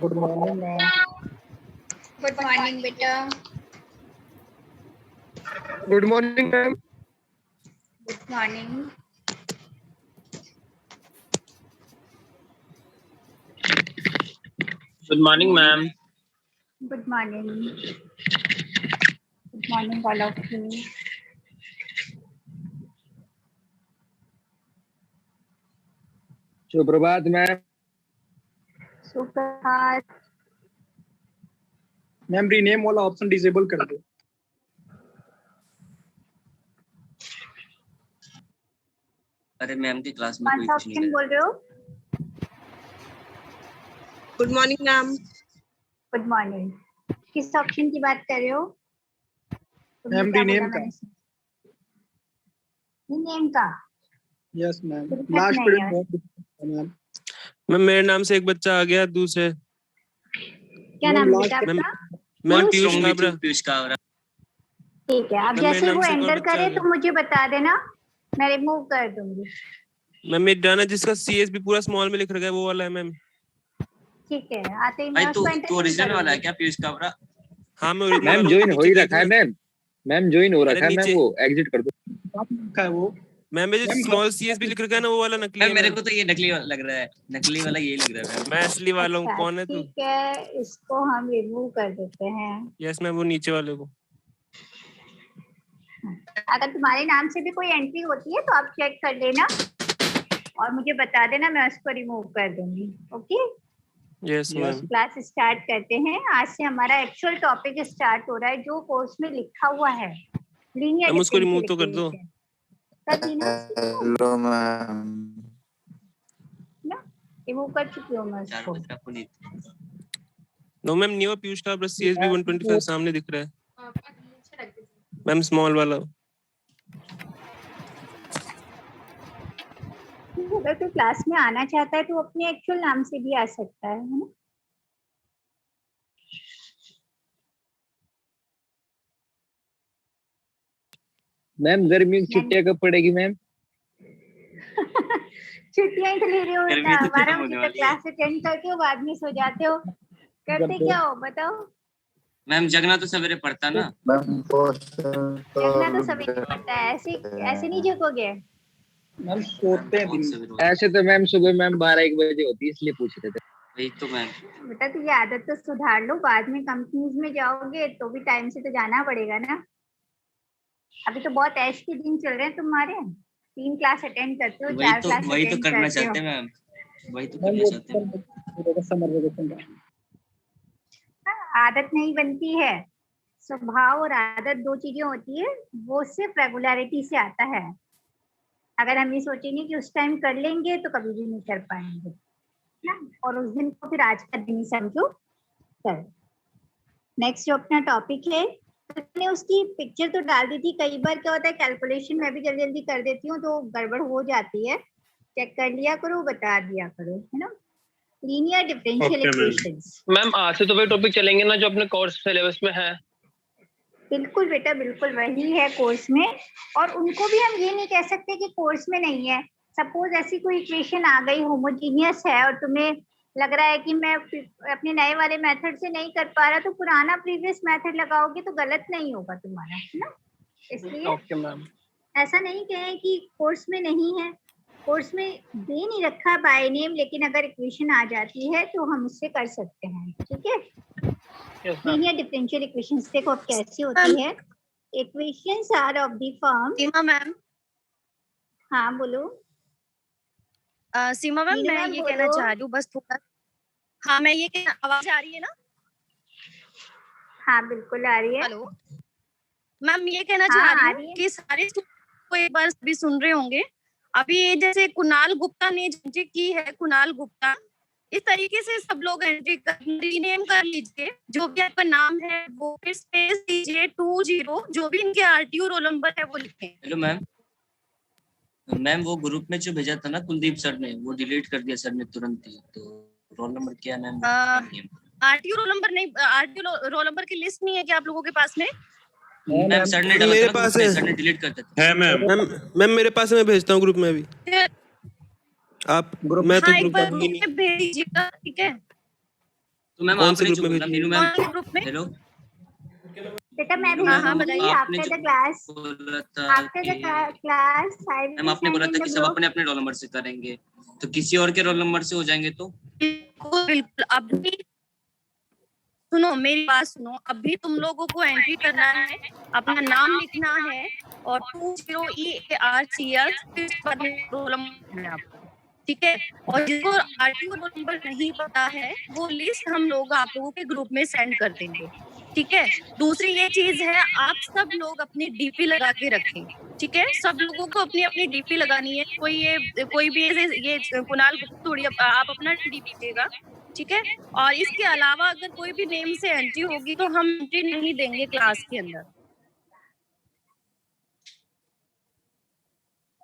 Good morning ma'am. Good morning बेटा। Good morning ma'am. Good morning. Good morning ma'am. Good morning. Good morning all of you. सुप्रभात ma'am. सुप्रभात। Ma'am rename वाला option disable कर दो। अरे ma'am की class में कौन कोई सा कुछ नहीं ऑप्शन कर बोल रहे हो? Good morning ma'am. Good morning. किस ऑप्शन की बात कर रहे हो? तुमने मैम क्या बोला? रीनेम का। नेम का? Yes ma'am. दिक्कत लास्ट नहीं है। Period ma'am. मैम मेरे नाम से एक बच्चा आ गया दूसरे। क्या नाम बेटा आपका? मैम पीयूष काबरा। पीयूष काबरा। ठीक है, अब मैम, मेरे जैसे नाम वो से एक और एंटर बच्चा आ करे गया। तो मुझे बता देना, मैं रिमूव कर दूंगी। मैम मेरी डाना जिसका सीएसबी पूरा स्मॉल में लिख रखा है वो वाला है मैम। ठीक है, आते ही भाई मैं तू उसको एंटर नहीं ओरिजिनल वाला है करूंगी। क्या पीयूष काबरा? हाँ मैं ओरिजिनल मैम वाला हूँ। ज्वाइन हो ही नीचे रखा है देख लो। मैम ज्वाइन हो अरे रखा है मैम, नीचे। वो एग्जिट कर दो। का है वो। मैम मेरे जो मैम, स्मॉल सीएसबी लिख रखा है ना वो वाला नकली मैम है मेरे मैम। को तो ये नकली वाला लग रहा है, नकली वाला ये लग रहा है मैम। मैं असली वाला हूँ। अच्छा, कौन है तू? ठीक है, इसको हम रिमूव कर देते हैं। यस मैम वो नीचे वाले को। अगर तुम्हारे नाम से भी कोई एंट्री होती है तो आप चेक कर लेना और मुझे बता देना, मैं उसको रिमूव कर दूंगी। Okay, yes ma'am. Class start करते हैं। आज से हमारा एक्चुअल टॉपिक स्टार्ट हो रहा है जो कोर्स में लिखा हुआ है, लीनियर मैम उसको रिमूव तो कर दो। Hello ma'am. रिमूव कर चुकी हूँ मैं चार उसको। बज रहा Puneet. No ma'am new Piyush Kabra CSB 125 सामने दिख रहा है मैम स्मॉल वाला। अगर कोई क्लास में आना चाहता है तो अपने एक्चुअल नाम से भी आ सकता है ना? मैम गर्मी की छुट्टियां कब पड़ेगी मैम? छुट्टियां ही तो ले रहे हो गर्मी बेटा, तो खत्म 12 होने बजे तक वाली है। क्लास अटेंड करके हो, बाद में सो जाते हो। करते क्या हो बताओ? मैम जगना तो सवेरे पड़ता ना। मैम जगना तो सभी को पड़ता है, ऐसे नहीं जगोगे। मैम सोते हैं कौन दिन सवेरे में। उठता? ऐसे तो मैम सुबह मैम 12-1 बजे होती है, इसलिए पूछ रहे थे। वही तो मैम। बेटा तो ये आदत तो सुधार लो, बाद में कंपनीज में जाओगे तो भी टाइम से तो जाना पड़ेगा ना। अभी तो बहुत ऐश के दिन चल रहे हैं तुम्हारे, 3 क्लास अटेंड करते हो, 4 क्लास वही तो अटेंड करना करते हो। चाहते हैं मैम, वही तो मैम करना चाहते हैं। वो समर वेकेशन का। आदत नहीं बनती है, स्वभाव और आदत दो चीजें होती है, वो सिर्फ रेगुलरिटी से आता है। अगर हम ये सोचेंगे कि उस टाइम कर लेंगे तो कभी भी नहीं कर पाएंगे ना, और उस दिन को फिर आज का दिन ही समझो कर। नेक्स्ट जो अपना टॉपिक है, मैंने उसकी पिक्चर तो डाल दी थी। कई बार क्या होता है कैलकुलेशन मैं भी जल्दी जल्दी कर देती हूँ तो गड़बड़ हो जाती है, चेक कर लिया करो, बता दिया करो, है ना। Linear differential equations. मैम आज से तो वही टॉपिक चलेंगे ना जो अपने कोर्स सिलेबस में है? बिल्कुल बेटा, बिल्कुल वही है कोर्स में, और उनको भी हम ये नहीं कह सकते कि कोर्स में नहीं है। सपोज ऐसी कोई इक्वेशन आ गई होमोजीनियस है और तुम्हें लग रहा है कि मैं अपने नए वाले मेथड से नहीं कर पा रहा, तो पुराना प्रीवियस मेथड लगाओगे तो गलत नहीं होगा तुम्हारा, है ना। इसलिए ओके मैम। ऐसा नहीं कहें कि कोर्स में नहीं है, कोर्स में दे नहीं रखा बाय नेम, लेकिन अगर इक्वेशन आ जाती है तो हम उससे कर सकते हैं, ठीक है। लीनियर डिफरेंशियल इक्वेशंस देखो अब कैसी होती है। Equations are of the form. Seema ma'am. हाँ बोलो। सीमा मैम मीनू मैं मैम ये बोलो। कहना चाह रही हूँ बस थोड़ा। हाँ मैं ये कहना, आवाज आ रही है ना? हाँ बिल्कुल आ रही है। हेलो मैम, ये कहना हाँ, चाह आ रही रही हूँ है। कि सारे को एक बार भी सुन रहे होंगे। अभी ये जैसे कुणाल गुप्ता ने एंट्री की है, कुणाल गुप्ता, इस तरीके से सब लोग एंट्री रीनेम कर लीजिए। जो भी आपका नाम है वो फिर स्पेस दीजिए 20, जो भी इनके आरटीओ रोल नंबर है वो लिखें। Hello ma'am. मैम वो ग्रुप में जो भेजा था ना कुलदीप सर ने, वो डिलीट कर दिया सर ने तुरंत ही। तो रोल नंबर क्या है मैम? आरटीओ रोल नंबर नहीं, आरटीओ रोल नंबर की लिस्ट नहीं है क्या आप लोगों के पास में? मैम सर ने डाला था मेरे ना पास ग्रुप में, है। सर ने डिलीट कर दिया है मैम मेरे पास है, मैं भेजता हूँ ग्रुप में अभी। आप मैं तो हाँ एक ग्रुप बार में ग्रुप में भेज दीजिएगा, ठीक है। तो मैम कौन से आपने ग्रुप जो में बोला भेजी? मीनू मैम, कौन से ग्रुप में? हेलो बेटा मैं मीनू हाँ, मैम, भेजूंगी आपने आफ्टर जो द क्लास। बोला था आफ्टर द कि क्लास आई मैम विल आपने बोला सेंड था इन कि द सब ग्रुप। अपने अपने रोल नंबर से करेंगे, तो किसी और के रोल नंबर से हो जाएंगे तो? बिल्कुल बिल्कुल। अभी सुनो, मेरी बात सुनो, अभी तुम लोगों को एंट्री करना है, अपना नाम लिखना है और 20EARCS फिर उसके बाद में रोल नंबर है आपको, ठीक है? और जिसको आरटीओ रोल नंबर नहीं पता है वो लिस्ट हम लोग आप लोगों के ग्रुप में सेंड कर देंगे, ठीक है? दूसरी ये चीज है, आप सब लोग अपनी डीपी लगा के रखें, ठीक है? सब लोगों को अपनी अपनी डीपी लगानी है। कोई भी ऐसे ये कुणाल गुप्ता थोड़ी आप अपना डीपी देगा, ठीक है? और इसके अलावा अगर कोई भी नेम से एंट्री होगी तो हम एंट्री नहीं देंगे क्लास के अंदर।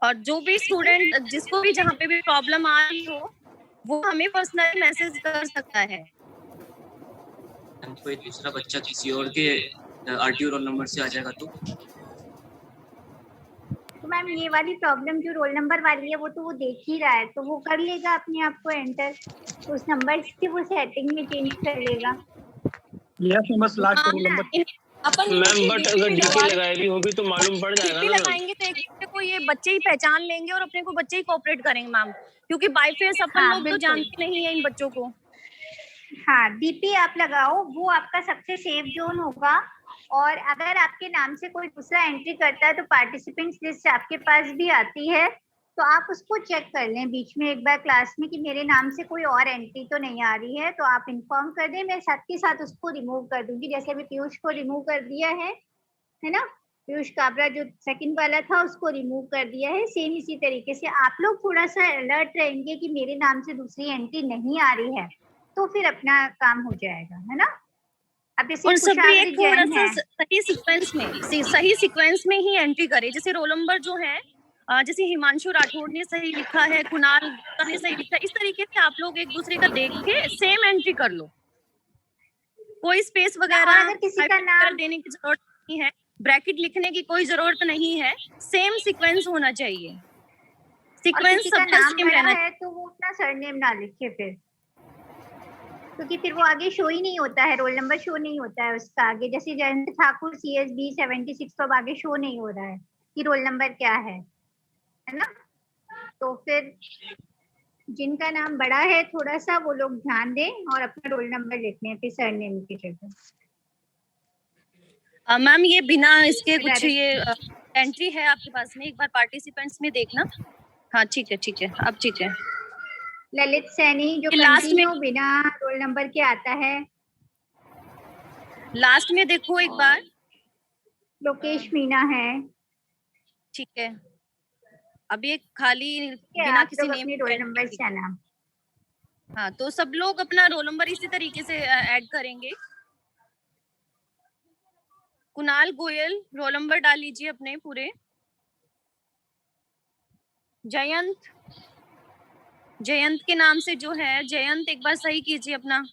और जो भी स्टूडेंट जिसको भी जहाँ पे भी प्रॉब्लम आ रही हो वो हमें पर्सनली मैसेज कर सकता है। मैम कोई दूसरा बच्चा किसी और के आरटीओ रोल नंबर से आ जाएगा तो? तो मैम ये वाली प्रॉब्लम जो रोल नंबर वाली है वो तो वो देख ही रहा है, तो वो कर लेगा अपने आप को एंटर, तो उस नंबर की वो सेटिंग में चेंज कर लेगा। यस मैम, बस last roll number. Upon ma'am but अगर डीपी लगाई भी होगी तो मालूम पड़ जाएगा डीपी ना मैम। लगाएंगे तो एक दूसरे को ये बच्चे ही पहचान लेंगे और अपने को बच्चे ही कोऑपरेट करेंगे मैम, क्योंकि बाय फेस अपन हाँ, लोग तो बिल्कुल। जानते नहीं है इन बच्चों को। हाँ, डीपी आप लगाओ, वो आपका सबसे सेफ जोन होगा। और अगर आपके नाम से कोई दूसरा एंट्री करता है तो पार्टिसिपेंट्स लिस्ट आपके पास भी आती है, तो आप उसको चेक कर लें बीच में एक बार क्लास में कि मेरे नाम से कोई और एंट्री तो नहीं आ रही है, तो आप इन्फॉर्म कर दें, मैं साथ के साथ उसको रिमूव कर दूंगी। जैसे अभी पीयूष को रिमूव कर दिया है ना? पीयूष काबरा जो सेकंड वाला था उसको रिमूव कर दिया है। सेम इसी तरीके से आप लोग थोड़ा सा अलर्ट रहेंगे कि मेरे नाम से दूसरी एंट्री नहीं आ रही है, तो फिर अपना काम हो जाएगा, है ना? अब जैसे और सब भी एक थोड़ा जैन सा है, सही सीक्वेंस में ही एंट्री करे। जैसे रोल नंबर जो है जैसे हिमांशु राठौड़ ने सही लिखा है, कुणाल गुप्ता ने सही लिखा है, इस तरीके से आप लोग एक दूसरे का देख के सेम एंट्री कर लो। कोई स्पेस वगैरह अगर किसी का नाम देने की जरूरत नहीं है, ब्रैकेट लिखने की कोई जरूरत नहीं है, सेम सीक्वेंस होना चाहिए। सीक्वेंस किसी का सबका नाम सेम बड़ा रहना है तो वो अपना सरनेम ना लिखे फिर, क्योंकि फिर वो आगे शो ही नहीं होता है, रोल नंबर शो नहीं होता है उसका आगे। जैसे जयंत ठाकुर CSB 76 तो अब आगे शो नहीं हो रहा है कि रोल नंबर क्या है ना? तो फिर जिनका नाम बड़ा है थोड़ा सा वो लोग ध्यान दें और अपना रोल नंबर लिखने हैं फिर सरनेम की जगह। मैम ये बिना इसके कुछ ये एंट्री है आपके पास में, एक बार पार्टिसिपेंट्स में देखना। हाँ ठीक है अब ठीक है। ललित सैनी जो लास्ट में कंटिन्यू बिना रोल नंबर के आता है, लास्ट में देखो एक बार। लोकेश मीना है, ठीक है। अभी एक खाली बिना किसी नेम अपनी रोल नंबर से आना। हाँ तो सब लोग अपना रोल नंबर इसी तरीके से ऐड करेंगे। कुणाल गोयल रोल नंबर डाल लीजिए अपने पूरे। जयंत के नाम से जो है, जयंत एक बार सही कीजिए अपना।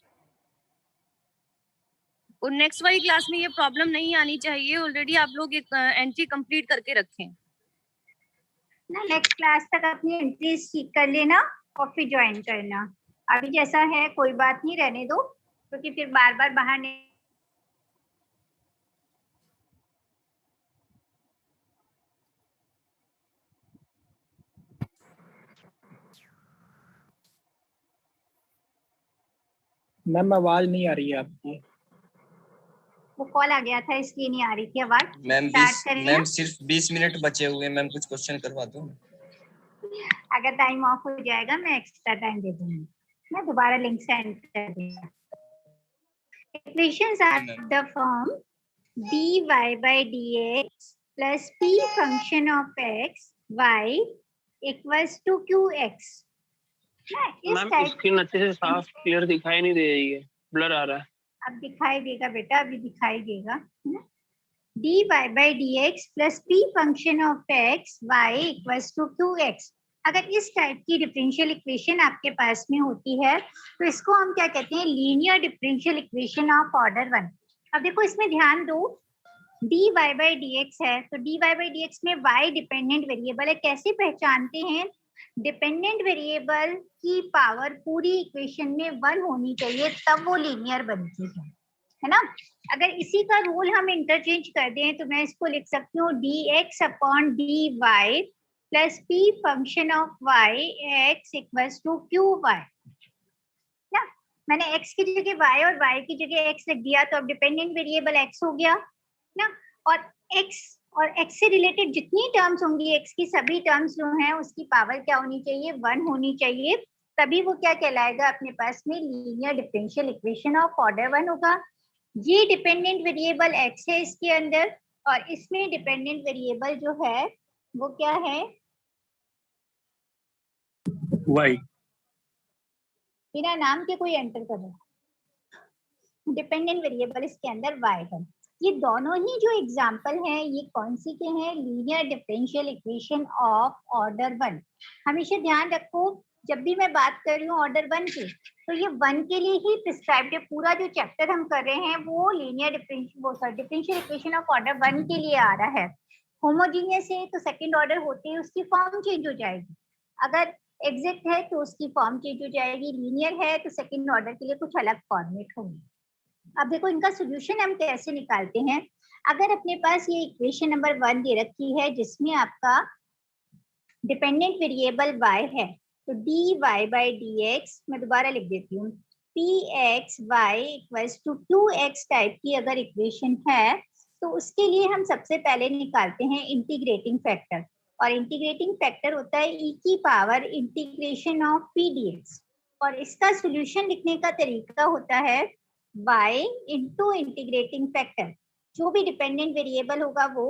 और नेक्स्ट वाली क्लास में ये प्रॉब्लम नहीं आनी चाहिए, ऑलरेडी आप लोग एक एंट्री कंप्लीट करके रखें ना। नेक्स्ट क्लास तक अपनी एंट्रीज ठीक कर लेना और फिर ज्वाइन करना। अभी जैसा है कोई बात नहीं, रहने दो, क्योंकि फिर बार बार बाहर नहीं। मैम आवाज नहीं आ रही है आपकी। वो कॉल आ गया था इसलिए नहीं आ रही थी आवाज। मैम सिर्फ 20 मिनट बचे हुए हैं मैम, कुछ क्वेश्चन करवा दो। अगर टाइम ऑफ हो जाएगा मैं एक्स्ट्रा टाइम दे दूंगी, मैं दोबारा लिंक सेंड कर दूंगा। Equations are the form dy by dx plus p function of x y equals to qx। Ma'am screen अच्छे से साफ क्लियर दिखाई नहीं दे रही है, ब्लर आ रहा है। अब दिखाई देगा बेटा, अभी दिखाई देगा, है ना? dy by dx plus p function of x y equals to qx। अगर इस टाइप की डिफरेंशियल इक्वेशन आपके पास में होती है तो इसको हम क्या कहते हैं? Linear differential equation of order 1। अब देखो इसमें ध्यान दो, dy by dx है तो dy by dx में y डिपेंडेंट वेरिएबल है। कैसे पहचानते हैं? डिपेंडेंट वेरिएबल की पावर पूरी इक्वेशन में 1 होनी चाहिए, तब वो लीनियर बनती है ना। अगर इसी का रूल हम इंटरचेंज कर दें तो मैं इसको लिख सकती हूँ dx upon dy plus p function of y x equals to qy ना। मैंने x की जगह y और y की जगह x लिख दिया, तो अब डिपेंडेंट वेरिएबल x हो गया ना। और x से रिलेटेड जितनी टर्म्स होंगी, x की सभी टर्म्स जो हैं उसकी पावर क्या होनी चाहिए, 1 होनी चाहिए, तभी वो क्या कहलाएगा अपने पास में linear differential equation of order 1 होगा। ये डिपेंडेंट वेरिएबल x है इसके अंदर, और इसमें डिपेंडेंट वेरिएबल जो है वो क्या है, y। बिना नाम के कोई एंटर कर रहा है, डिपेंडेंट वेरिएबल इसके अंदर y है। ये दोनों ही जो एग्जाम्पल हैं ये कौन सी के हैं, linear differential equation of order 1। हमेशा ध्यान रखो जब भी मैं बात कर रही हूँ ऑर्डर 1 की, तो ये 1 के लिए ही प्रिस्क्राइब्ड है। पूरा जो चैप्टर हम कर रहे हैं वो linear differential equation of order 1 के लिए आ रहा है। होमोजीनियस है तो सेकंड ऑर्डर होते ही उसकी फॉर्म चेंज हो जाएगी, अगर एग्जैक्ट है तो उसकी फॉर्म चेंज हो जाएगी, लीनियर है तो सेकंड ऑर्डर के लिए कुछ अलग फॉर्मेट होगी। अब देखो इनका सोल्यूशन हम कैसे निकालते हैं। अगर अपने पास ये इक्वेशन नंबर 1 दे रखी है जिसमें आपका डिपेंडेंट वेरिएबल y है, तो dy बाई dx मैं दोबारा लिख देती हूँ, px y equals to 2x type की अगर इक्वेशन है तो उसके लिए हम सबसे पहले निकालते हैं इंटीग्रेटिंग फैक्टर, और इंटीग्रेटिंग फैक्टर होता है e की power integration of p dx, और इसका सोल्यूशन लिखने का तरीका होता है y इंटू इंटीग्रेटिंग फैक्टर, जो भी डिपेंडेंट वेरिएबल होगा वो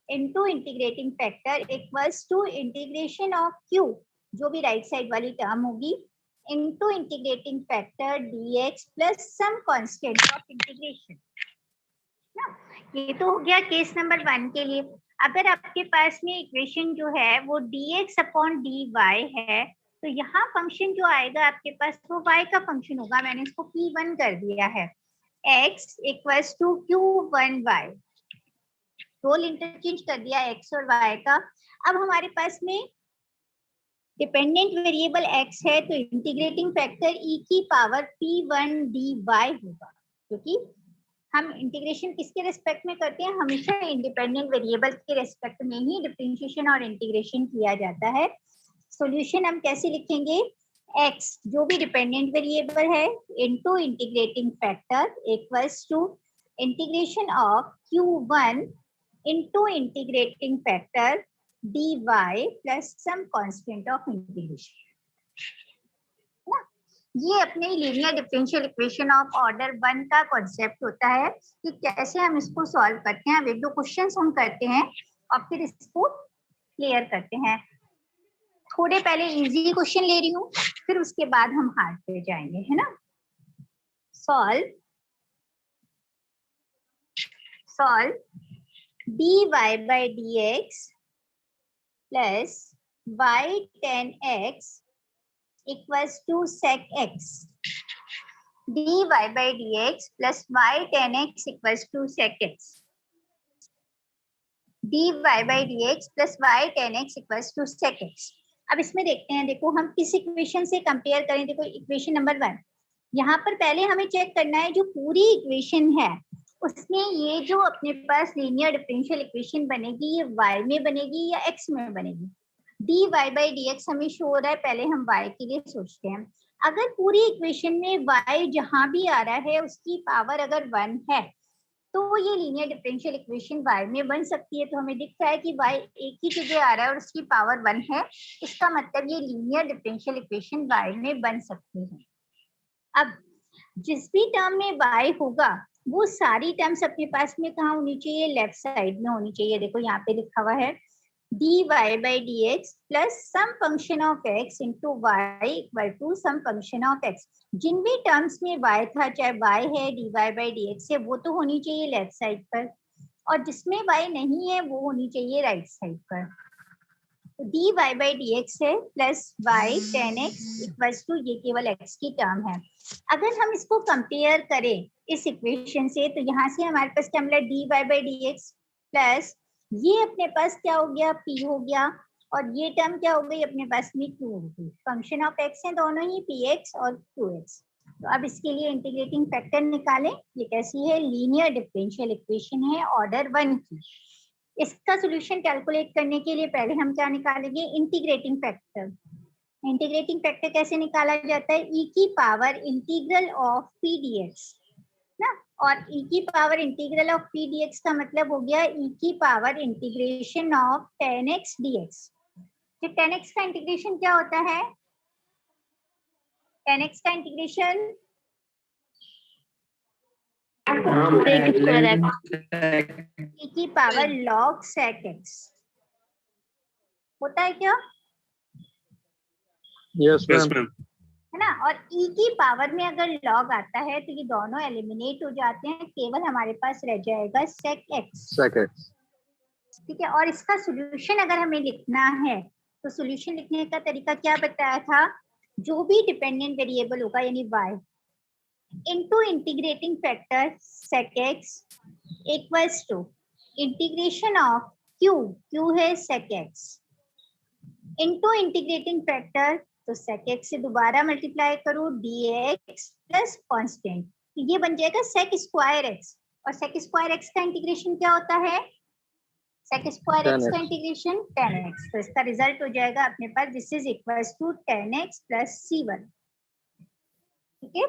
into integrating factor equals to integration of q, जो भी राइट साइड वाली टर्म होगी, into integrating factor dx plus some constant of integration ना। ये तो हो गया केस नंबर 1 के लिए। अगर आपके पास में इक्वेशन जो है वो dx अपॉन dy है, तो यहाँ फंक्शन जो आएगा आपके पास वो y का फंक्शन होगा, मैंने इसको p1 कर दिया है, x equals to q1y, role interchange कर दिया x और y का। अब हमारे पास में डिपेंडेंट वेरिएबल x है तो इंटीग्रेटिंग फैक्टर e की पावर p1 dy होगा, क्योंकि हम इंटीग्रेशन किसके रेस्पेक्ट में करते हैं, हमेशा इंडिपेंडेंट वेरिएबल के रेस्पेक्ट में ही डिफरेंशिएशन और इंटीग्रेशन किया जाता है। सॉल्यूशन हम कैसे लिखेंगे, x जो भी डिपेंडेंट वेरिएबल है into integrating factor equals to integration of q1 into integrating factor dy plus some constant of integration. ये अपने linear differential equation of order 1 का कॉन्सेप्ट होता है कि कैसे हम इसको सॉल्व करते हैं। अब एक दो क्वेश्चंस हम करते हैं और फिर इसको क्लियर करते हैं। थोड़े पहले इजी क्वेश्चन ले रही हूँ, फिर उसके बाद हम हार्ड पे जाएंगे, है ना। Solve dy by dx plus y tan x equals to sec x, dy by dx plus y tan x equals to sec x, dy by dx plus y tan x equals to sec x। अब इसमें देखते हैं, देखो हम किस equation से compare करें। देखो इक्वेशन नंबर 1, यहाँ पर पहले हमें चेक करना है जो पूरी इक्वेशन है उसमें ये जो अपने पास लीनियर डिफरेंशियल इक्वेशन बनेगी ये y में बनेगी या x में बनेगी। dy by dx हमें शो हो रहा है, पहले हम y के लिए सोचते हैं। अगर पूरी इक्वेशन में y जहां भी आ रहा है उसकी पावर अगर 1 है तो ये लीनियर डिफरेंशियल इक्वेशन y में बन सकती है। तो हमें दिख रहा है कि y एक ही जगह आ रहा है और उसकी पावर 1 है, इसका मतलब ये लीनियर डिफरेंशियल इक्वेशन y में बन सकती है। अब जिस भी टर्म में y होगा वो सारी टर्म्स अपने पास में कहाँ होनी चाहिए, लेफ्ट साइड में होनी चाहिए। देखो यहाँ पे लिखा हुआ है dy by dx plus some function of x into y equal to some function of x। जिन भी टर्म्स में y था, चाहे y है dy by dx है, वो तो होनी चाहिए लेफ्ट साइड पर, और जिसमें y नहीं है वो होनी चाहिए राइट साइड पर। तो dy by dx है plus y tan x equals to ये केवल x की टर्म है। अगर हम इसको कंपेयर करें इस इक्वेशन से तो यहाँ से हमारे पास क्या मिला, dy by dx प्लस ये अपने पास क्या हो गया, p हो गया, और ये टर्म क्या हो गई अपने पास में 2 हो गई। फंक्शन ऑफ एक्स है दोनों ही px और qx। तो अब इसके लिए इंटीग्रेटिंग फैक्टर निकालें। ये कैसी है? लीनियर डिफरेंशियल इक्वेशन है ऑर्डर 1 की। इसका सॉल्यूशन कैलकुलेट करने के लिए पहले हम क्या निकालेंगे? Integrating factor. इंटीग्रेटिंग फैक्टर कैसे निकाला जाता है? e की power integral of p dx ना, और e की power integral of p dx का मतलब हो गया e की power integration of tan x dx। तो tan x का इंटीग्रेशन क्या होता है? tan x का इंटीग्रेशन e की पावर log sec x होता है क्या? Yes yes ma'am. मैम। है ना। और e की पावर में अगर log आता है तो ये दोनों एलिमिनेट हो जाते हैं, केवल हमारे पास रह जाएगा sec x। सेकंड। ठीक है। और इसका सॉल्यूशन अगर हमें लिखना है तो सॉल्यूशन लिखने का तरीका क्या बताया था? जो भी डिपेंडेंट वेरिएबल होगा यानी y into integrating factor sec x equals to integration of q है sec x into integrating factor, तो sec x से दोबारा मल्टीप्लाई करो dx प्लस कांस्टेंट, ये बन जाएगा sec स्क्वायर x। और sec स्क्वायर x का इंटीग्रेशन क्या होता है? sec स्क्वायर x का इंटीग्रेशन tan x। तो इसका रिजल्ट हो जाएगा अपने पास this is equals to tan x plus c1। ठीक है,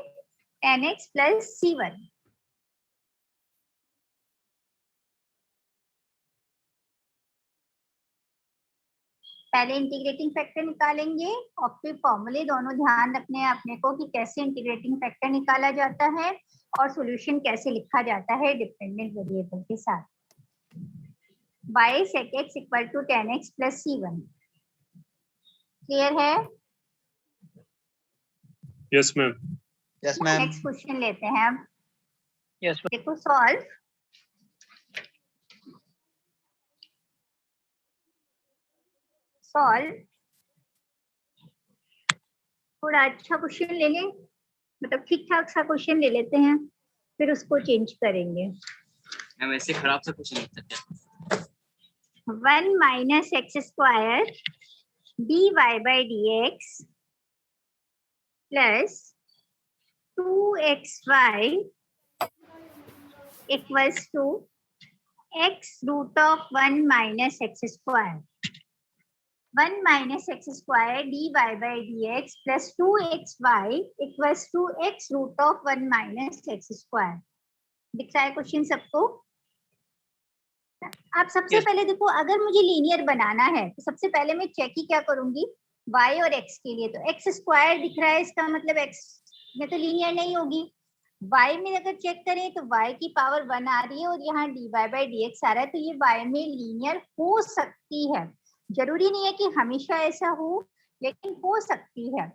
tan x प्लस c1। पहले इंटीग्रेटिंग फैक्टर निकालेंगे और फिर फॉर्मूले दोनों ध्यान रखने हैं अपने को कि कैसे इंटीग्रेटिंग फैक्टर निकाला जाता है और सॉल्यूशन कैसे लिखा जाता है डिपेंडेंट वेरिएबल के साथ। y sec x equal to tan x plus c1। Clear है? Yes ma'am. Yes ma'am. Next question लेते हैं अब। यस देखो सॉल्व। थोड़ा अच्छा क्वेश्चन ले लें, मतलब ठीक ठाक सा क्वेश्चन ले लेते हैं, फिर उसको चेंज करेंगे। मैम ऐसे खराब सा क्वेश्चन लगता है क्या? 1 minus x square dy by dx plus 2xy equals to x root of 1 minus x square. 1 minus x square dy by dx plus 2xy equals to x root of 1 minus x square. दिख रहा है question सबको? आप सबसे पहले देखो, अगर मुझे लीनियर बनाना है तो सबसे पहले मैं चेक ही क्या करूंगी y और x के लिए। तो x स्क्वायर दिख रहा है, इसका मतलब x में तो लीनियर नहीं होगी। y में अगर चेक करें तो y की पावर 1 आ रही है और यहाँ dy बाई dx आ रहा है, तो ये y में लीनियर हो सकती है। जरूरी नहीं है कि हमेशा ऐसा हो, लेकिन हो सकती है।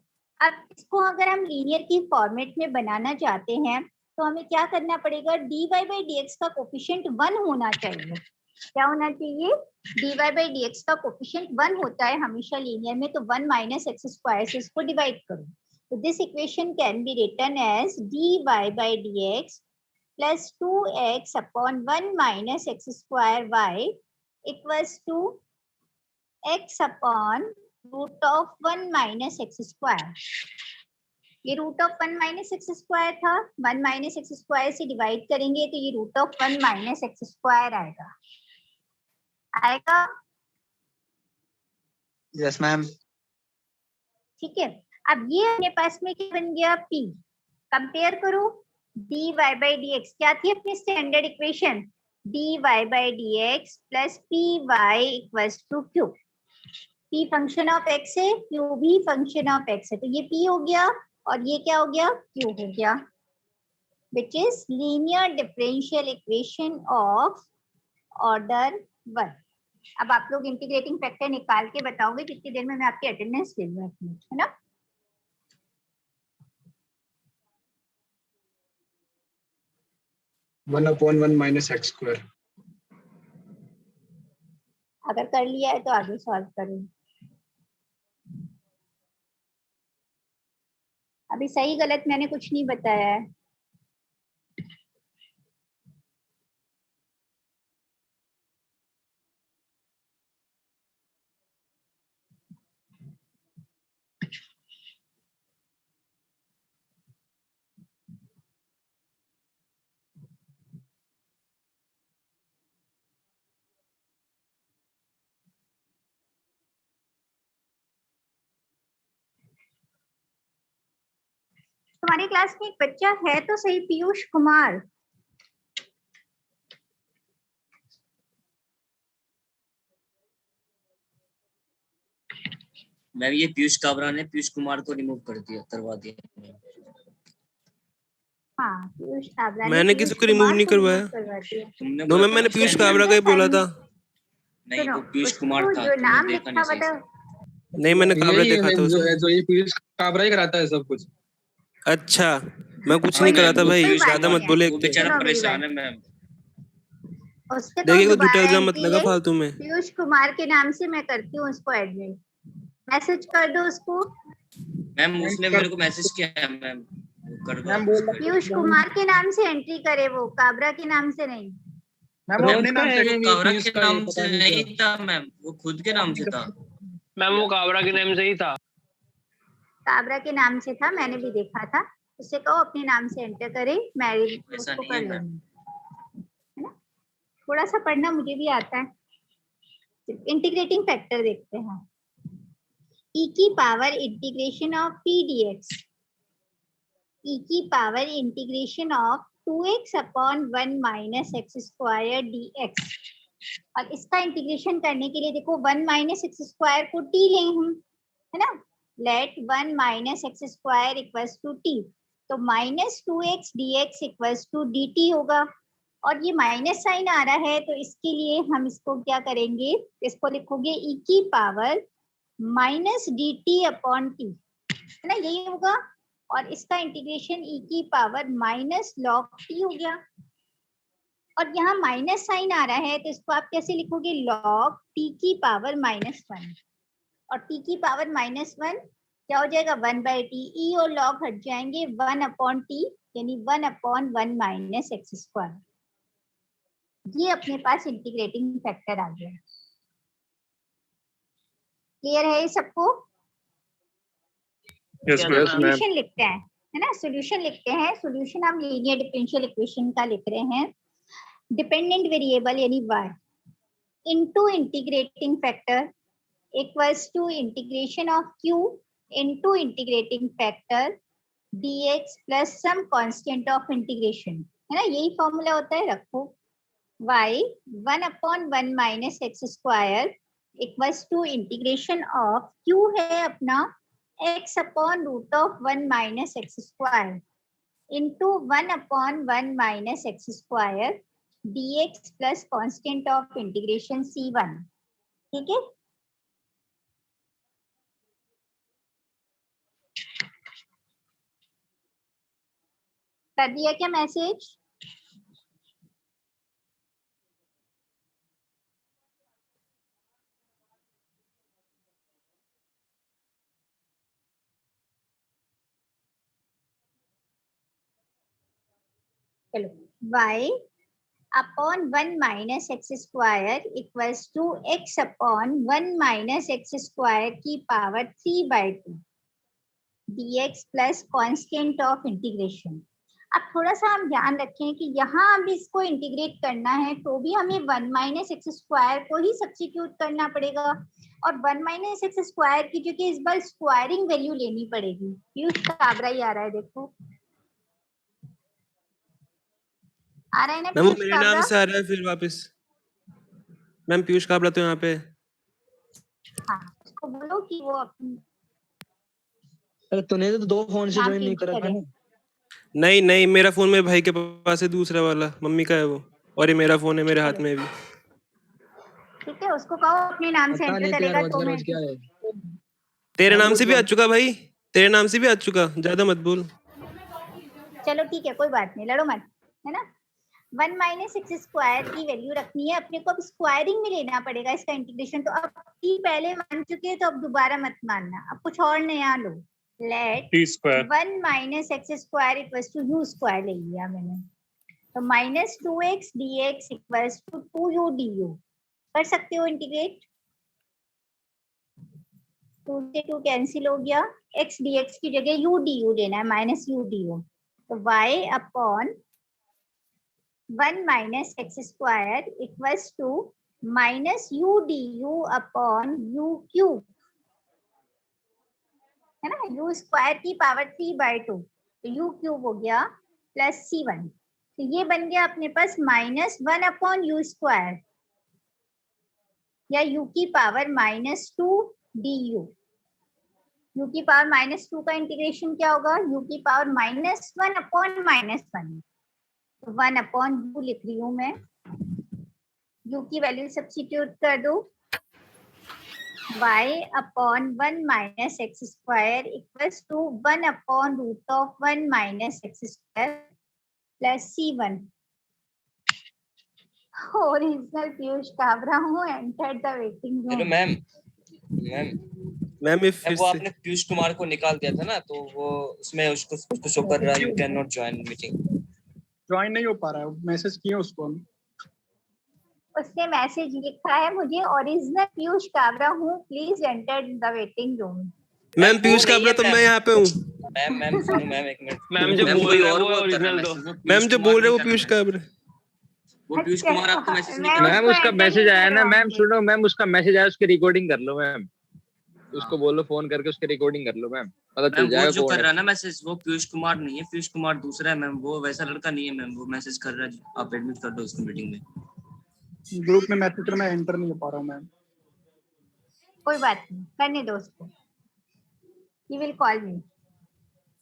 अब इसको अगर हम लीनियर की फॉर्मेट में बनाना चाहते हैं तो हमें क्या करना पड़ेगा? dy बाई dx का कोफिशिएंट 1 होना चाहिए। क्या होना चाहिए? dy बाई dx का कोफिशिएंट 1 होता है हमेशा लीनियर में। तो 1 माइनस एक्स स्क्वायर से इसको डिवाइड करो। तो this equation can be written as dy by dx plus 2x upon 1 minus x square y equals to x upon root of 1 minus x square. ये root of 1 minus x square था, 1 minus x square से divide करेंगे तो ये root of 1 minus x square आएगा। Yes ma'am. ठीक है। अब ये अपने पास में क्या बन गया? p। कंपेयर करो dy बाई dx, क्या थी अपनी standard equation? dy by dx plus py equals to q। p function of x है, q भी फंक्शन ऑफ x है, तो ये p हो गया और ये क्या हो गया? q हो गया, which is linear differential equation of order 1। अब आप लोग इंटीग्रेटिंग फैक्टर निकाल के बताओगे, कितनी देर में मैं आपकी अटेंडेंस ले लूँ, है ना? One upon 1 minus x square. अगर कर लिया है तो आगे सॉल्व करें। अभी सही गलत मैंने कुछ नहीं बताया है। हमारी क्लास में एक बच्चा है तो सही, पीयूष कुमार। मैम ये पीयूष काबरा ने पीयूष कुमार को रिमूव कर दिया, करवा दिया। हाँ, पीयूष काबरा ने मैंने पीयूष किसी को रिमूव कुमार नहीं को remove करवाया। करवा दिया। तुमने नो बोला मैम, था मैंने उस पीयूष time काबरा का ही बोला था। नहीं सुनो, वो पीयूष कुमार उसको था, जो तुमने नाम देखा लिखा नहीं सही बता। से। नहीं, मैंने काबरा यही देखा था उसमें। जो ये पीयूष काबरा ही कराता है सब कुछ। अच्छा, मैं कुछ कोई नहीं करा नहीं, था वो भाई, कोई पीयूष बात ज्यादा कुमार मत नहीं बोले है। एक वो तो। बेचारा सुनो मेरी परेशान बात, है मैम। उसके तो देखिए कोई झूठा दोबारा इल्जाम मत एंट्री लगा ले। फालतू में। पीयूष कुमार के नाम से मैं करती हूँ उसको एडमिट, मैसेज कर दो उसको। मैम उसने मेरे को मैसेज किया है मैम, वो करवा मैम बोल उसको रहे पीयूष edit। कुमार के नाम से एंट्री करे, वो काबरा के नाम से नहीं। मैम वो मैम अपने नाम से वो काबरा पीयूष के का ये नाम पता से नहीं क्या। नहीं था मैम, वो खुद के नाम से था। मैम वो काबरा के नाम से ही था। काबरा के नाम से था, मैंने भी देखा था। उससे कहो अपने नाम से एंटर करे, मैं ऐसा उसको नहीं कर है मैम। लूंगी, है ना। थोड़ा सा पढ़ना मुझे भी आता है। इंटीग्रेटिंग फैक्टर देखते हैं। e की power integration of p dx, e की power integration of 2x upon 1 minus x square dx। और इसका इंटीग्रेशन करने के लिए देखो 1 माइनस एक्स स्क्वायर को t लें हम, है ना। Let 1 minus x square equals to t, तो minus 2x dx equals to dt होगा। और ये माइनस साइन आ रहा है, तो इसके लिए हम इसको क्या करेंगे, इसको लिखोगे e की power minus dt upon t, है ना, यही होगा। और इसका इंटीग्रेशन e की पावर माइनस log t हो गया। और यहाँ माइनस साइन आ रहा है, तो इसको आप कैसे लिखोगे, log t की पावर -1। और t की पावर -1 क्या हो जाएगा, 1/t। e और log हट जाएंगे, 1 अपॉन t, यानी 1 अपॉन 1 माइनस एक्स स्क्वायर। ये अपने पास इंटीग्रेटिंग फैक्टर आ गया। क्लियर है ये सबको? Yes ma'am. सॉल्यूशन लिखते हैं, है ना, सॉल्यूशन लिखते हैं। सॉल्यूशन हम लीनियर डिफरेंशियल इक्वेशन का लिख रहे हैं। डिपेंडेंट वेरिएबल यानी y into integrating factor equals to integration of q into integrating factor dx plus some constant of integration, है ना, यही फॉर्मूला होता है। रखो y 1 upon 1 minus x square equals to integration of q है अपना x upon root of 1 minus x square into 1 upon 1 minus x square dx plus constant of integration c1। ठीक है, कर दिया क्या मैसेज? चलो, y upon 1 minus x square equals to x upon 1 minus x square की power 3/2 dx plus constant of integration. अब थोड़ा सा हम ध्यान रखें कि यहाँ अब इसको इंटीग्रेट करना है, तो भी हमें 1 माइनस एक्स स्क्वायर को ही सब्स्टिट्यूट करना पड़ेगा। और 1 माइनस एक्स स्क्वायर की जगह इस बार स्क्वायरिंग वैल्यू लेनी पड़ेगी। पीयूष काबरा ही आ रहा है, देखो आ रहा है ना मैम वो पीयूष मेरे नाम काबरा? से आ रहा है फिर वापस। मैम पीयूष काबरा तो यहाँ पे है। हाँ, उसको बोलो कि वो अपनी अरे तूने तो 2 फोन से नाम ज्वाइन नहीं चेंज करा था करे। ना। नहीं नहीं, मेरा फोन मेरे भाई के पास है, दूसरा वाला मम्मी का है वो, और ये मेरा फोन है मेरे हाथ चलो में भी। ठीक है, उसको कहो अपने नाम से पता एंटर नहीं तेरा करेगा रोज तो का मैं रोज क्या है। तेरे हाँ नाम बोल से भी आ बोल। चुका भाई, तेरे नाम से भी आ चुका, ज्यादा मत बोल। चलो ठीक है, कोई बात नहीं, लड़ो मत, है ना। 1 माइनस एक्स स्क्वायर की वैल्यू रखनी है अपने को, अब स्क्वायरिंग में लेना पड़ेगा इसका इंटीग्रेशन। तो अब t पहले मान चुके हैं, तो अब दोबारा मत मानना, अब कुछ और नया लो। Let 1 minus x square equals to u square ले लिया मैंने, तो minus 2x dx equals to 2u du। कर सकते हो इंटीग्रेट, 2 से 2 कैंसिल हो गया, x dx की जगह u du लेना है, माइनस u du। तो y upon 1 minus x square equals to minus u du upon u cube, है ना, u स्क्वायर की पावर 3/2। तो u क्यूब हो गया प्लस c1, तो ये बन गया अपने पास -1/u², या u की पावर -2 du। u की पावर -2 का इंटीग्रेशन क्या होगा, u की पावर -1/-1, तो 1/u लिख रही हूँ मैं। u की वैल्यू सब्स्टिट्यूट कर दो, y/1 - x² equals to 1/√1 - x² plus c1। Original Piyush Kabra हूँ, enter the waiting hello room. Ma'am. Ma'am if वो आपने पीयूष कुमार को निकाल दिया था ना, तो वो उसमें उसको शो कर रहा है you can not join meeting. Join नहीं हो पा रहा है, मैसेज किए उसको हम। उसने मैसेज लिखा है, मुझे ओरिजिनल पीयूष काबरा हूँ, please enter the waiting room. Ma'am Piyush Kabra तो मैं यहाँ पे हूँ। मैम सुनो मैम, एक मिनट। मैम जो बोल कोई रहा है और वो वो ओरिजिनल दो। मैम जो बोल रहे हैं वो पीयूष काबरा। वो पीयूष कुमार आपको मैसेज नहीं मैं कर मैम उसको उसका enter मैसेज नहीं आया ना मैम, करवाऊंगी। सुनो मैम, उसका मैसेज आया, उसकी रिकॉर्डिंग कर लो मैम। उसको बोलो फोन करके उसकी रिकॉर्डिंग कर लो मैम, पता चल मैम। वो जाएगा जो कौन कर है। रहा है ना मैसेज, वो पीयूष कुमार नहीं है, पीयूष कुमार दूसरा है मैम, वो वैसा लड़का नहीं है मैम। वो मैसेज कर रहा है, आप एडमिट कर दो उसको मीटिंग में। ग्रुप में मैसेज कर, मैं एंटर नहीं हो पा रहा हूँ मैम। कोई बात नहीं, करने दो उसको। He will call me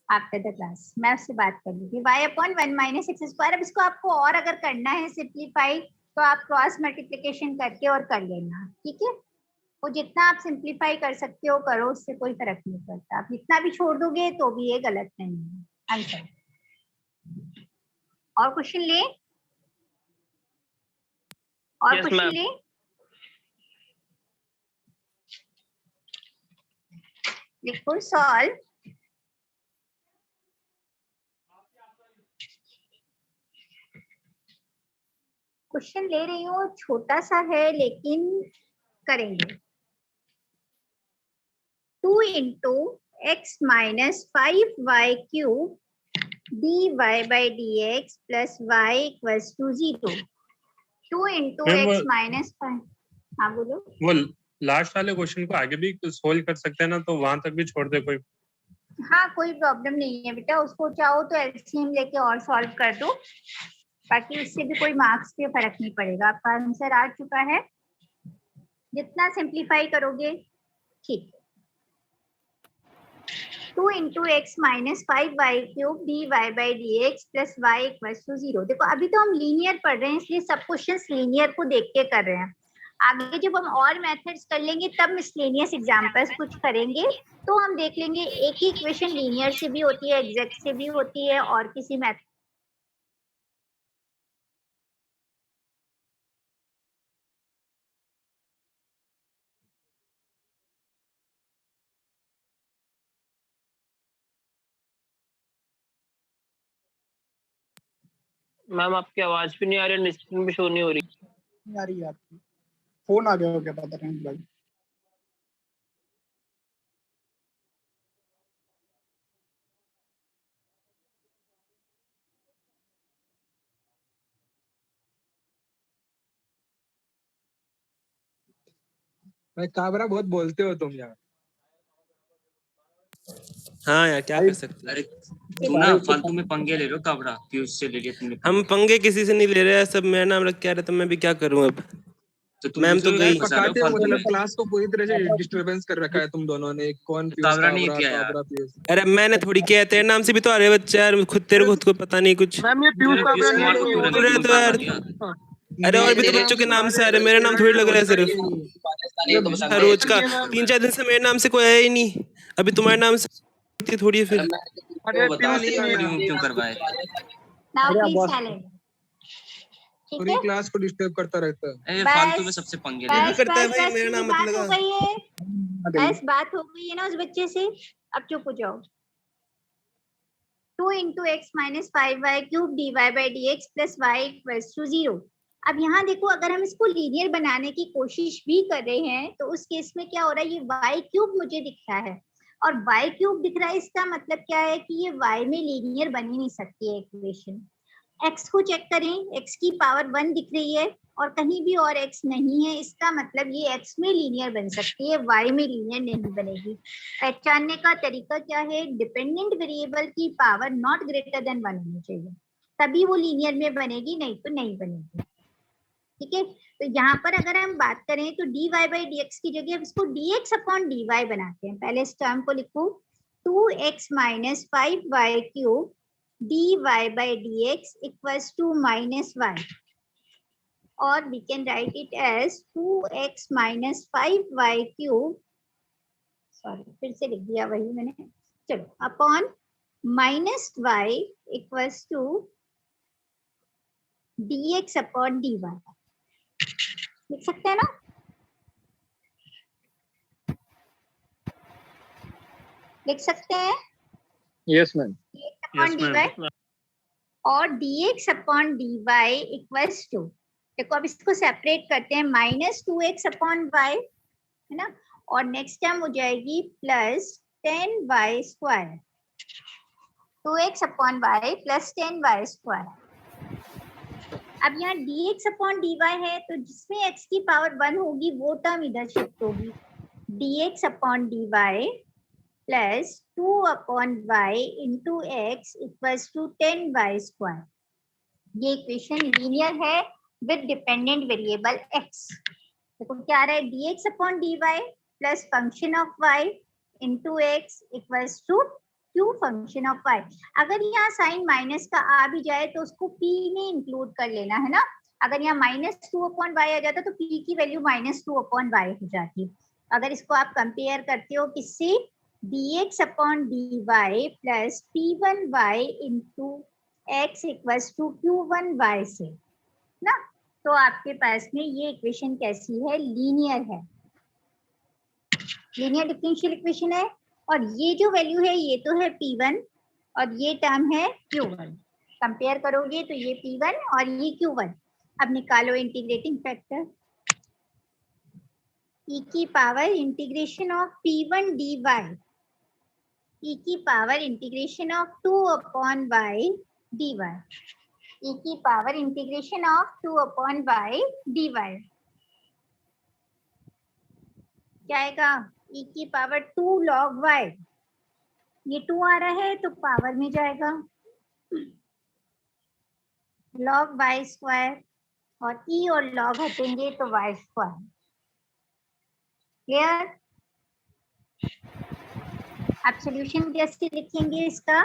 after the class, मैं उससे बात कर लूंगी। y/1 - x²। अब इसको आपको और अगर करना है सिंप्लीफाई, तो आप क्रॉस मल्टीप्लिकेशन करके और कर लेना, ठीक है। वो जितना आप सिंप्लीफाई कर सकते हो करो, उससे कोई फर्क नहीं पड़ता। आप जितना भी छोड़ दोगे तो भी ये गलत नहीं है आंसर। और क्वेश्चन ले, और Yes, क्वेश्चन ma'am. ले। लिखो सॉल्व। क्वेश्चन ले रही हूँ, छोटा सा है लेकिन करेंगे। 2 × x - 5y³ dy/dx plus y equals to 0। 2 × x - 5। हाँ बोलो। वो लास्ट वाले क्वेश्चन को आगे भी सोल्व कर सकते हैं ना, तो वहां तक भी छोड़ दे कोई। हाँ कोई प्रॉब्लम नहीं है बेटा, उसको चाहो तो एलसीएम लेके और सॉल्व कर दो, बाकी उससे भी कोई मार्क्स पे फर्क नहीं पड़ेगा। आपका आंसर आ चुका है, जितना सिंप्लीफाई करोगे ठीक। 2 × x - 5y³ dy/dx plus y equals to 0। देखो अभी तो हम लीनियर पढ़ रहे हैं, इसलिए सब क्वेश्चंस लीनियर को देख के कर रहे हैं। आगे जब हम और मेथड्स कर लेंगे तब मिसलेनियस एग्जांपल्स कुछ करेंगे, तो हम देख लेंगे एक ही इक्वेशन लीनियर से भी होती है, एग्जैक्ट से भी होती है, और किसी मेथड। मैम आपकी आवाज भी नहीं आ रही, स्क्रीन भी शो नहीं हो रही। नहीं आ रही है आपकी, फोन आ गया हो क्या पता नहीं भाई। भाई काबरा बहुत बोलते हो तुम यार। हाँ यार क्या कर सकते हैं। अरे तू ना फालतू में पंगे ले रहे हो काबरा, पीयूष से ले लिए तुमने। हम पंगे किसी से नहीं ले रहे हैं, सब मेरा नाम रख के आ रहे, तो मैं भी क्या करूं अब। तो तुम मैम तो दूसरे को गई। फंसा रहे हो पकाते हो फालतू मतलब में। क्लास को पूरी तरह से डिस्टरबेंस कर रखा है तुम दोनों ने। कौन पीयूष काबरा नहीं काबरा, किया यार। काबरा पीयूष। अरे मैंने थोड़ी किया है, तेरे नाम से भी तो आ रहे बच्चे यार, खुद तेरे खुद को पता नहीं कुछ। मैम ये पीयूष पीयूष काबरा कुमार को नहीं क्यों है, बोल रहे तो यार। अरे और भी तो बच्चों के नाम से आ रहे, मेरे नाम थोड़ी लग रहा है सिर्फ। हर रोज का 3-4 दिन से मेरे नाम से कोई आया ही नहीं, अभी तुम्हारे नाम से थोड़ी है फिर। अरे पीयूष क्यों करवाए। नाउ प्लीज साइलेंट, ठीक पूरी है। क्लास को डिस्टर्ब करता रहता है। ए फालतू में सबसे पंगे ले। बस करता है बस भाई, बस, मेरा नाम मत बात लगा। हो गई है, बस बात हो गई है ना उस बच्चे से, अब चुप हो जाओ। 2 × x - 5y³ dy/dx plus y equals to 0। अब यहाँ देखो, अगर हम इसको लीनियर बनाने की कोशिश भी कर रहे हैं तो उस केस में क्या हो रहा है, ये y³ मुझे दिख रहा है, और y³ दिख रहा है, इसका मतलब क्या है कि ये y में लीनियर बन ही नहीं सकती है इक्वेशन। x को चेक करें, x की पावर 1 दिख रही है, और कहीं भी और x नहीं है, इसका मतलब ये x में लीनियर बन सकती है, y में लीनियर नहीं बनेगी। पहचानने का तरीका क्या है, डिपेंडेंट वेरिएबल की पावर नॉट ग्रेटर देन 1 होनी चाहिए, तभी वो लीनियर में बनेगी, नहीं तो नहीं बनेगी। ठीक है, तो यहाँ पर अगर हम बात करें तो dy by dx की जगह इसको dx अपॉन dy बनाते हैं। पहले इस टर्म को लिखो 2x minus 5y cube dy by dx equals to minus y, और we can write it as 2x minus 5y cube, sorry फिर से लिख दिया वही मैंने, चलो, upon minus y equals to dx upon dy। लिख सकते हैं ना? लिख सकते हैं? Yes ma'am. अपॉन dy और dx upon dy equals to, देखो अब इसको सेपरेट करते हैं, माइनस 2x अपॉन y है ना, और नेक्स्ट टर्म हो जाएगी plus 10y square, 2x upon y plus 10y square. अब यहाँ dx अपॉन dy है, तो जिसमें x की पावर 1 होगी वो टर्म इधर शिफ्ट होगी, dx upon dy plus 2 upon y into x equals to 10y square. ये इक्वेशन लीनियर है विद डिपेंडेंट वेरिएबल x। देखो क्या आ रहा है, dx upon dy plus function of y into x equals to q function of y। अगर यहाँ sign minus का आ भी जाए तो उसको p में इंक्लूड कर लेना है ना, अगर यहाँ माइनस 2 अपॉन y आ जाता तो p की वैल्यू माइनस 2 अपॉन y हो जाती। अगर इसको आप कंपेयर करते हो किससे, dx upon dy plus p1y into x equals to q1y से ना, तो आपके पास में ये इक्वेशन कैसी है, लीनियर है, लीनियर डिफरेंशियल इक्वेशन है। और ये जो वैल्यू है ये तो है p1 और ये टर्म है q1, कंपेयर करोगे तो ये p1 और ये q1। अब निकालो इंटीग्रेटिंग फैक्टर, e की power integration of p1 dy, e की power integration of 2 upon y dy, e की power integration of 2 upon y dy क्या आएगा, e की पावर 2 log y, ये 2 आ रहा है तो पावर में जाएगा, log y स्क्वायर, और e और log हटेंगे तो y स्क्वायर। क्लियर? आप सोल्यूशन कैसे लिखेंगे इसका,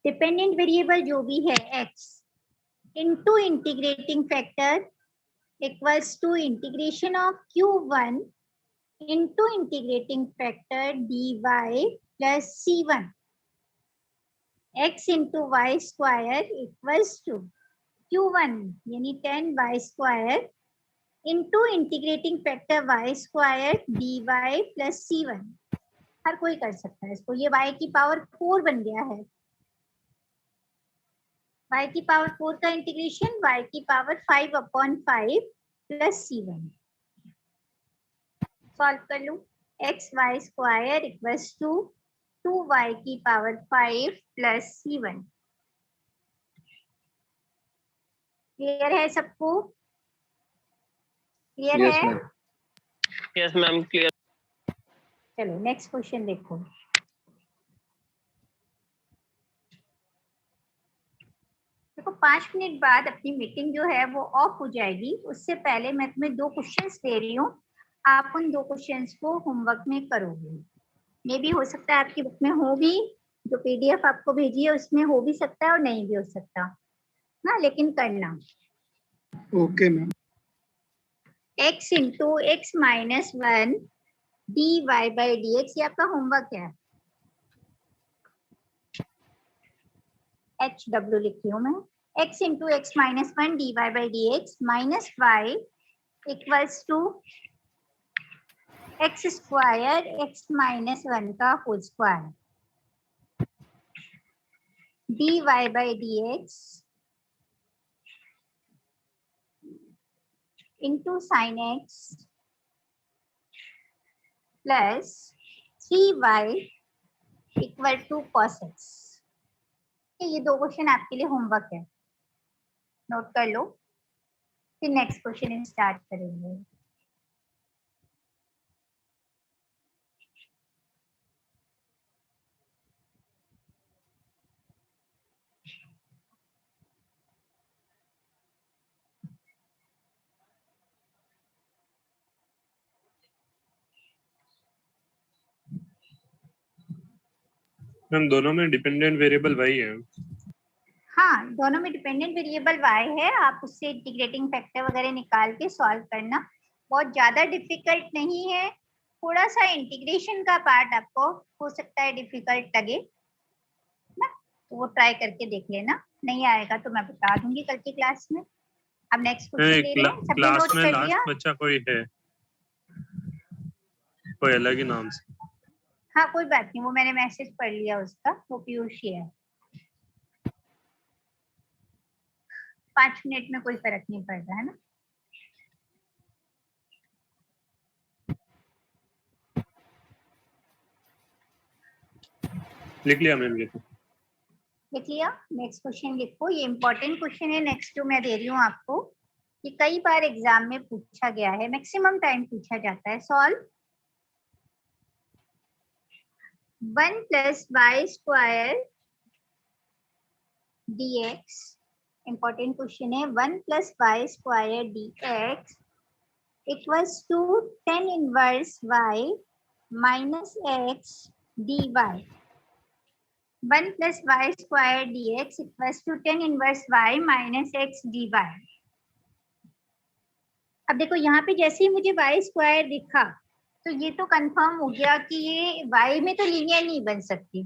डिपेंडेंट वेरिएबल जो भी है x into integrating factor equals to integration of q1 into integrating factor dy plus c1, x into y square equals to q1 यानी 10y square into integrating factor y square dy plus c1। हर कोई कर सकता है इसको, ये y की power 4 बन गया है, y की पावर 4 का इंटीग्रेशन y की power 5 upon 5 plus c1। Solve कर लो, x y square equals to 2y की पावर 5 प्लस c1। क्लियर है सबको? क्लियर यस है? मैम। Yes ma'am clear. चलो नेक्स्ट क्वेश्चन देखो, देखो 5 मिनट बाद अपनी मीटिंग जो है वो ऑफ हो जाएगी, उससे पहले मैं तुम्हें 2 क्वेश्चंस दे रही हूँ, आप उन 2 क्वेश्चंस को होमवर्क में करोगे। मे भी हो सकता है आपकी बुक में हो भी, जो पीडीएफ आपको भेजी है उसमें हो भी सकता है और नहीं भी हो सकता ना, लेकिन करना। Okay ma'am. x into x minus 1 dy by dx, ये आपका होमवर्क है। HW लिखी हूँ मैं, x into x minus 1 dy by dx minus y equals to x square x minus 1 का whole square dy by dx into sine x plus 3y equal to cos x. ये 2 question आपके लिए homework है, note कर लो। फिर next question start करेंगे। Ma'am दोनों में डिपेंडेंट वेरिएबल वही है। हाँ, दोनों में डिपेंडेंट वेरिएबल y है। आप उससे इंटीग्रेटिंग फैक्टर वगैरह निकाल के सॉल्व करना, बहुत ज्यादा डिफिकल्ट नहीं है। थोड़ा सा इंटीग्रेशन का पार्ट आपको हो सकता है डिफिकल्ट लगे ना, तो वो ट्राई करके देख लेना। नहीं आएगा तो मैं बता दूंगी कल की क्लास में। अब नेक्स्ट क्वेश्चन ले रहे हैं, सबने क्लास नोट में कर लिया? लास्ट बच्चा कोई है, कोई अलग ही नाम से। हाँ कोई बात नहीं, वो मैंने मैसेज पढ़ लिया उसका, वो पीयूष ही है। 5 मिनट में कोई फर्क नहीं पड़ता है ना। लिख लिया मैम ये तो। लिख लिया? नेक्स्ट क्वेश्चन लिखो, ये इंपॉर्टेंट क्वेश्चन है। नेक्स्ट जो मैं दे रही हूँ आपको, ये कई बार एग्जाम में पूछा गया है, मैक्सिमम टाइम पूछा जाता है। Solve 1 + y² dx, important question है। 1 + y² dx equals to tan inverse y minus x dy। 1 + y² dx equals to tan inverse y minus x dy। अब देखो यहाँ पे जैसे ही मुझे y² दिखा तो ये तो कंफर्म हो गया कि ये y में तो लीनियर नहीं बन सकती।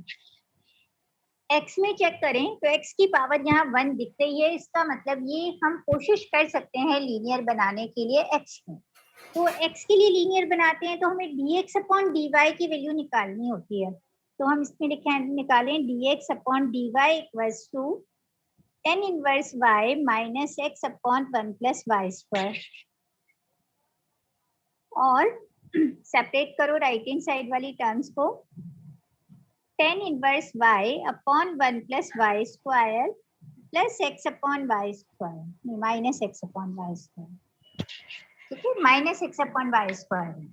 x में चेक करें तो x की पावर यहाँ 1 दिख रही है, इसका मतलब ये हम कोशिश कर सकते हैं लीनियर बनाने के लिए x में। तो x के लिए लीनियर बनाते हैं तो हमें dx/dy की वैल्यू निकालनी होती है। तो हम इसमें निकालें dx/dy equals to tan inverse y minus x/1 + y²। और सेपरेट करो राइट हैंड साइड वाली टर्म्स को। tan inverse y upon 1 + y² plus x/y² minus x/y²। ठीक है, माइनस x/y²।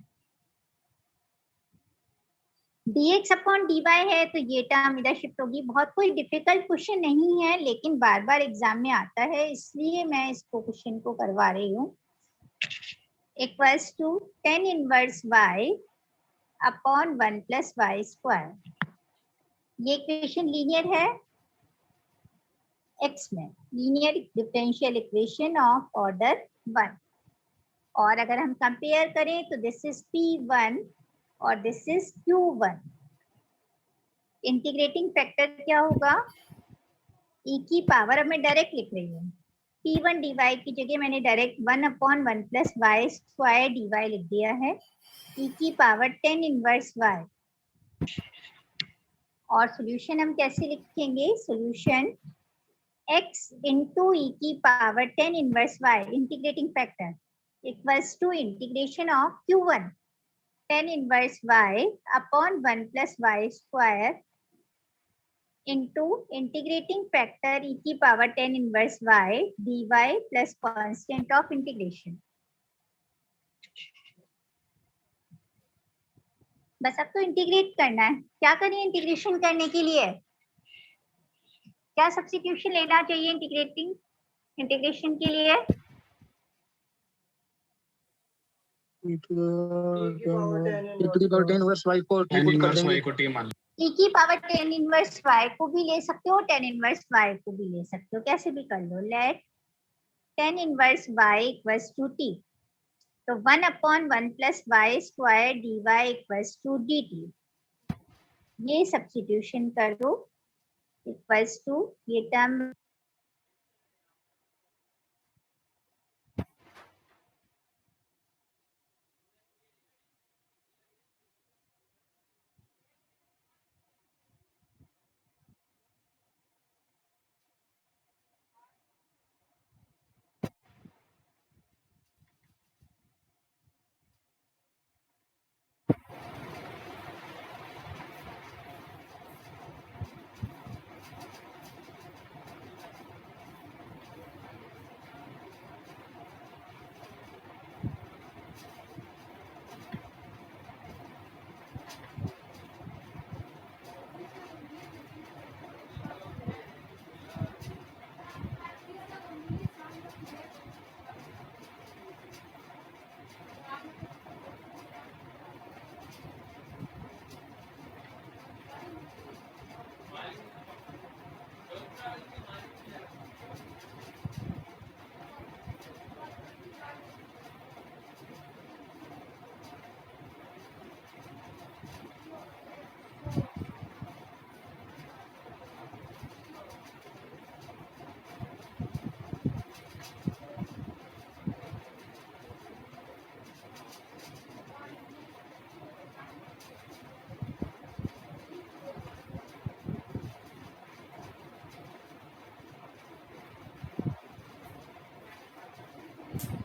dx/dy है तो ये टर्म इधर शिफ्ट होगी। बहुत कोई डिफिकल्ट क्वेश्चन नहीं है, लेकिन बार बार एग्जाम में आता है, इसलिए मैं इसको क्वेश्चन को करवा रही हूँ। Equals to tan inverse y upon 1 + y²। ये इक्वेशन लीनियर है x में, linear differential equation of order 1। और अगर हम कंपेयर करें तो दिस इज P1 और this is Q1। Integrating factor क्या होगा? e की पावर, अब मैं डायरेक्ट लिख रही हूँ, P1 dy की जगह मैंने डायरेक्ट 1/1 + y² dy लिख दिया है, e की पावर tan inverse y। और सॉल्यूशन हम कैसे लिखेंगे? सॉल्यूशन x into e की power tan inverse y integrating factor equals to integration of Q1 tan inverse y upon 1 + y² into integrating factor e की power tan inverse y dy plus constant of integration। बस अब तो integrate करना है। क्या करें integration करने के लिए? क्या सब्स्टिट्यूशन लेना चाहिए इंटीग्रेशन के लिए? e to the power tan inverse y को t पुट कर देंगे। e की पावर tan inverse y को भी ले सकते हो, tan inverse y को भी ले सकते हो, कैसे भी कर लो। Let tan inverse y equals to t, तो 1/1 + y² dy equals to dt। ये सब्स्टिट्यूशन कर दो, इक्वल्स टू ये टर्म है।